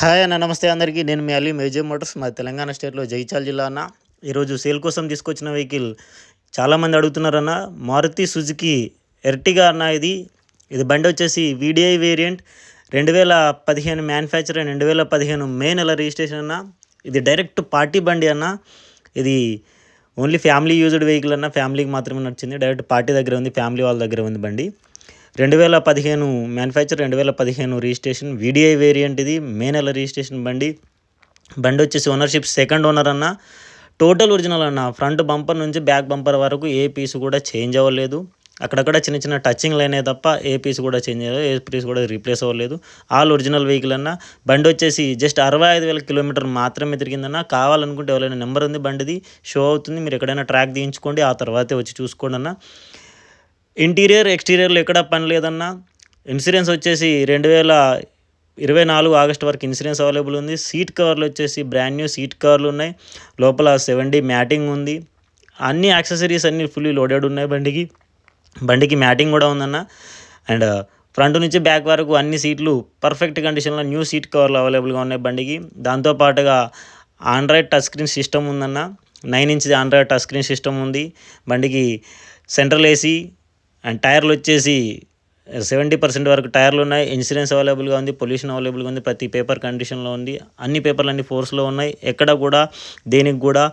Hi అన్న, నమస్తే అందరికీ. నేను మీ అలీ మేజర్ మోటార్స్, మా తెలంగాణ స్టేట్లో జగిత్యాల జిల్లా అన్న. ఈరోజు సేల్ కోసం తీసుకొచ్చిన వెహికల్ చాలామంది అడుగుతున్నారన్న. మారుతి సుజుకి ఎర్టిగా అన్న. ఇది బండి వచ్చేసి వీడిఐ వేరియంట్, 2015 మ్యానుఫ్యాక్చర్ అండ్ 2015 మే నెల రిజిస్ట్రేషన్ అన్న. ఇది డైరెక్ట్ పార్టీ బండి అన్న. ఇది ఓన్లీ ఫ్యామిలీ యూజ్డ్ వెహికల్ అన్న. ఫ్యామిలీకి మాత్రమే నచ్చింది. డైరెక్ట్ పార్టీ దగ్గర ఉంది, ఫ్యామిలీ వాళ్ళ దగ్గర ఉంది బండి. 2015 మ్యానుఫ్యాక్చర్, 2015 రిజిస్ట్రేషన్, వీడిఐ వేరియంట్. ఇది మే నెల రిజిస్ట్రేషన్ బండి. బండి వచ్చేసి ఓనర్షిప్ సెకండ్ ఓనర్ అన్న. టోటల్ ఒరిజినల్ అన్న. ఫ్రంట్ బంపర్ నుంచి బ్యాక్ బంపర్ వరకు ఏ పీస్ కూడా చేంజ్ అవ్వలేదు. అక్కడక్కడ చిన్న చిన్న టచింగ్లు అయినాయి తప్ప ఏ పీస్ కూడా చేంజ్ అవ్వలేదు, ఏ పీస్ కూడా రీప్లేస్ అవ్వలేదు. ఆల్ ఒరిజినల్ వెహికల్ అన్న. బండి వచ్చేసి జస్ట్ 65,000 కిలోమీటర్ మాత్రమే తిరిగిందన్న. కావాలనుకుంటే ఎవరైనా నెంబర్ ఉంది, బండిది షో అవుతుంది, మీరు ఎక్కడైనా ట్రాక్ తీయించుకోండి, ఆ తర్వాతే వచ్చి చూసుకోండి అన్న. ఇంటీరియర్ ఎక్స్టీరియర్లో ఎక్కడా పని లేదన్న. ఇన్సూరెన్స్ వచ్చేసి 2024 ఆగస్ట్ వరకు ఇన్సూరెన్స్ అవైలబుల్ ఉంది. సీట్ కవర్లు వచ్చేసి బ్రాండ్ న్యూ సీట్ కవర్లు ఉన్నాయి. లోపల 7D మ్యాటింగ్ ఉంది. అన్ని యాక్సెసరీస్ అన్నీ ఫుల్లీ లోడెడ్ ఉన్నాయి బండికి మ్యాటింగ్ కూడా ఉందన్న. అండ్ ఫ్రంట్ నుంచి బ్యాక్ వరకు అన్ని సీట్లు పర్ఫెక్ట్ కండిషన్లో న్యూ సీట్ కవర్లు అవైలబుల్గా ఉన్నాయి బండికి. దాంతోపాటుగా ఆండ్రాయిడ్ టచ్ స్క్రీన్ సిస్టమ్ ఉందన్న. 9 inch Android touch screen system ఉంది బండికి. సెంట్రల్ ఏసీ అండ్ టైర్లు వచ్చేసి 70% వరకు టైర్లు ఉన్నాయి. ఇన్సూరెన్స్ అవైలబుల్గా ఉంది, పొల్యూషన్ అవైలబుల్గా ఉంది, ప్రతి పేపర్ కండిషన్లో ఉంది. అన్ని పేపర్లు అన్ని ఫోర్స్లో ఉన్నాయి. ఎక్కడ కూడా దేనికి కూడా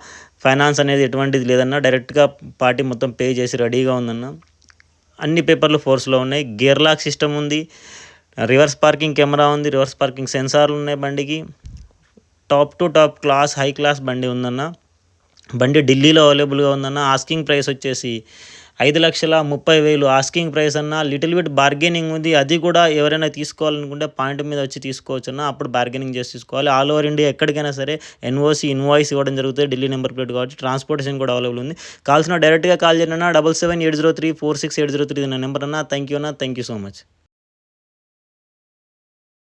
ఫైనాన్స్ అనేది ఎటువంటిది లేదన్న. డైరెక్ట్గా పార్టీ మొత్తం పే చేసి రెడీగా ఉందన్న. అన్ని పేపర్లు ఫోర్స్లో ఉన్నాయి. గేర్ లాక్ సిస్టమ్ ఉంది, రివర్స్ పార్కింగ్ కెమెరా ఉంది, రివర్స్ పార్కింగ్ సెన్సార్లు ఉన్నాయి బండికి. Top to top class, high class బండి ఉందన్న. బండి ఢిల్లీలో అవైలబుల్గా ఉందన్న. ఆస్కింగ్ ప్రైస్ వచ్చేసి 5,30,000 ఆస్కింగ్ ప్రైస్ అన్న. లిటిల్ బిట్ బార్గెనింగ్ ఉంది. అది కూడా ఎవరైనా తీసుకోవాలనుకుంటే పాయింట్ మీద వచ్చి తీసుకోవచ్చు అన్న. అప్పుడు బార్గెనింగ్ చేసి తీసుకోవాలి. ఆల్ ఓవర్ ఇండియా ఎక్కడికైనా సరే ఇన్వాయిస్ ఇవ్వడం జరుగుతుంది. ఢిల్లీ నెంబర్ ప్లేట్ కాబట్టి ట్రాన్స్పోర్టేషన్ కూడా అవైలబుల్ ఉంది. కాల్సిన డైరెక్ట్గా కాల్ చేయండి అన్న. 7780346803 నా నెంబర్ అన్న. థ్యాంక్ యూ అన్న. Thank you so much.